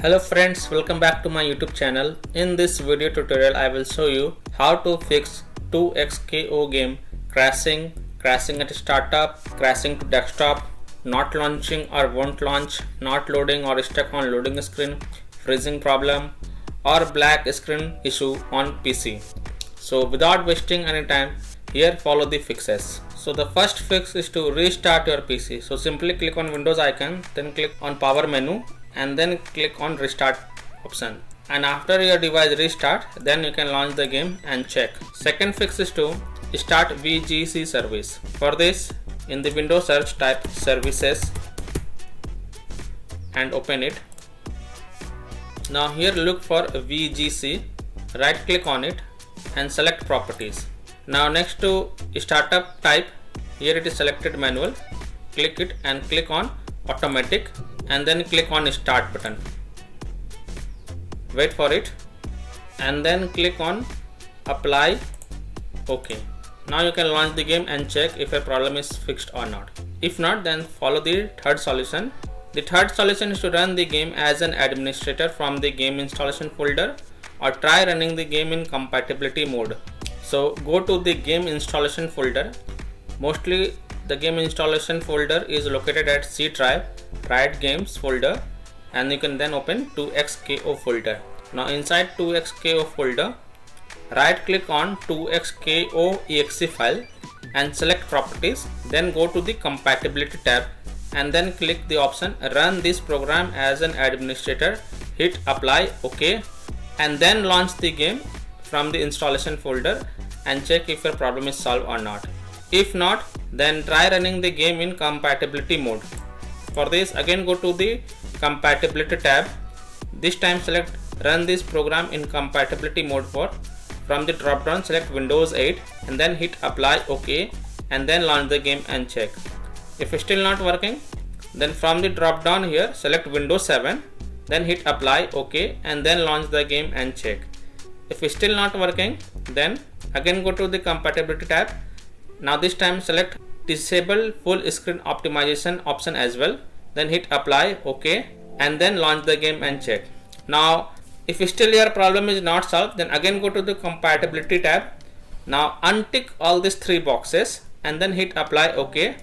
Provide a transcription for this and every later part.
Hello friends, welcome back to my YouTube channel. In this video tutorial I will show you how to fix 2xko game crashing at startup, crashing to desktop, not launching or won't launch, not loading or stuck on loading screen, freezing problem or black screen issue on PC. So without wasting any time, here follow the fixes. So the first fix is to restart your PC. So simply click on Windows icon, then click on power menu and then click on restart option, and after your device restart, then you can launch the game and check. Second fix is to start VGC service. For this, in the Windows search type services and open it. Now here look for VGC, right click on it and select properties. Now next to startup type, here it is selected manual, click it and click on automatic and then click on start button. Wait for it and then click on apply. OK. Now you can launch the game and check if a problem is fixed or not. If not, then follow the third solution. The third solution is to run the game as an administrator from the game installation folder or try running the game in compatibility mode. So go to the game installation folder. Mostly the game installation folder is located at C drive, Riot Games folder, and you can then open 2xko folder. Now inside 2xko folder, right click on 2xko exe file and select properties, then go to the compatibility tab and then click the option run this program as an administrator, hit apply, OK, and then launch the game from the installation folder and check if your problem is solved or not. If not, then try running the game in compatibility mode. For this, again go to the compatibility tab. This time select run this program in compatibility mode for. From the drop down select Windows 8 and then hit apply, OK, and then launch the game and check. If it's still not working, then from the drop down here select Windows 7, then hit apply, OK, and then launch the game and check. If it's still not working, then again go to the compatibility tab. Now this time select disable full screen optimization option as well, then hit apply, OK, and then launch the game and check. Now if still your problem is not solved, then again go to the compatibility tab. Now untick all these three boxes and then hit apply, OK,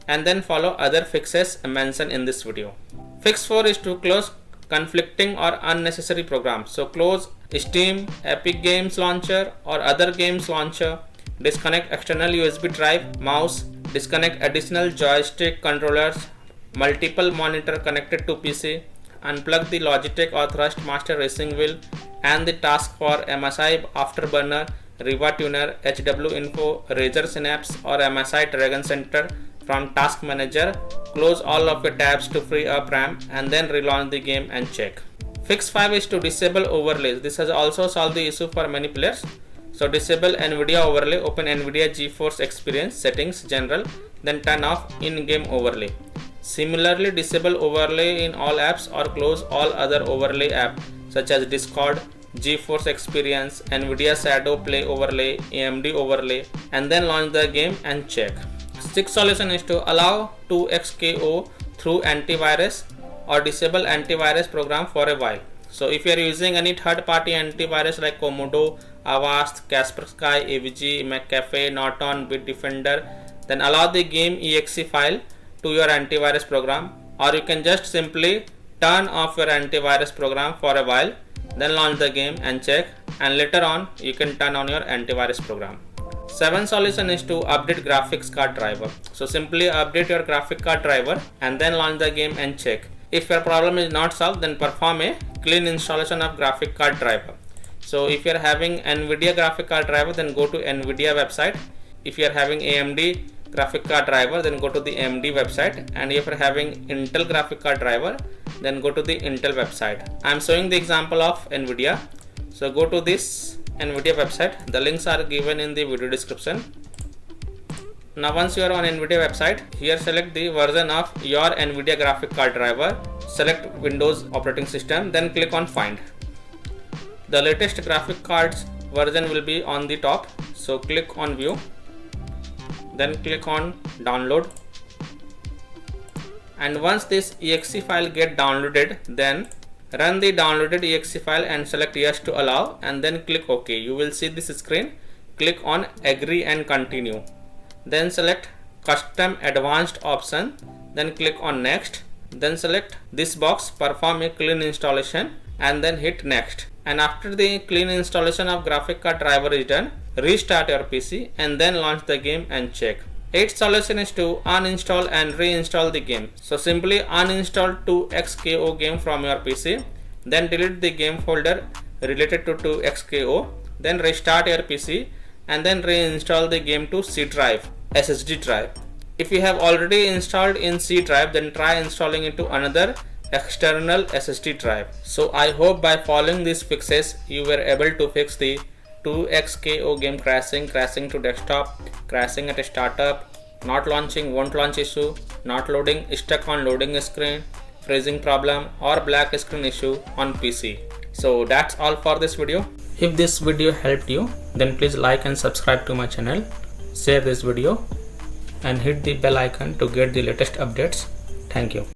and then follow other fixes mentioned in this video. Fix 4 is to close conflicting or unnecessary programs. So close Steam, Epic Games Launcher or other games launcher, disconnect external USB drive, mouse, disconnect additional joystick controllers, multiple monitor connected to PC, unplug the Logitech or Thrustmaster racing wheel and the task for MSI Afterburner, Riva Tuner, HW Info, Razer Synapse or MSI Dragon Center from Task Manager. Close all of your tabs to free up RAM and then relaunch the game and check. Fix 5 is to disable overlays. This has also solved the issue for many players. So disable NVIDIA overlay, open NVIDIA GeForce Experience settings general, then turn off in-game overlay. Similarly, disable overlay in all apps or close all other overlay apps such as Discord, GeForce Experience, NVIDIA Shadow Play overlay, AMD overlay, and then launch the game and check. Sixth solution is to allow 2xko through antivirus or disable antivirus program for a while. So if you are using any third-party antivirus like Komodo, Avast, Kaspersky, AVG, McAfee, Norton, Bitdefender, then allow the game exe file to your antivirus program, or you can just simply turn off your antivirus program for a while, then launch the game and check, and later on you can turn on your antivirus program. Seventh solution is to update graphics card driver. So simply update your graphic card driver and then launch the game and check. If your problem is not solved, then perform a clean installation of graphic card driver. So if you are having NVIDIA graphic card driver, then go to NVIDIA website. If you are having AMD graphic card driver, then go to the AMD website, and if you are having Intel graphic card driver, then go to the Intel website. I am showing the example of NVIDIA. So go to this NVIDIA website. The links are given in the video description. Now once you are on NVIDIA website, here select the version of your NVIDIA graphic card driver, select Windows operating system, then click on find. The latest graphic cards version will be on the top, so click on view, then click on download, and once this exe file get downloaded, then Run the downloaded exe file and select yes to allow, and then click OK. You will see this screen. Click on agree and continue. Then select custom advanced option, then click on next. Then select this box, perform a clean installation, and then hit next. And after the clean installation of graphic card driver is done, restart your PC and then launch the game and check. 8th solution is to uninstall and reinstall the game. So simply uninstall 2XKO game from your PC, then delete the game folder related to 2XKO, then restart your PC and then reinstall the game to C drive, SSD drive. If you have already installed in C drive, then try installing it to another external SSD drive. So I hope by following these fixes you were able to fix the 2XKO game crashing to desktop, crashing at a startup, not launching, won't launch issue, not loading, stuck on loading screen, freezing problem, or black screen issue on PC. So that's all for this video. If this video helped you, then please like and subscribe to my channel, share this video and hit the bell icon to get the latest updates. Thank you.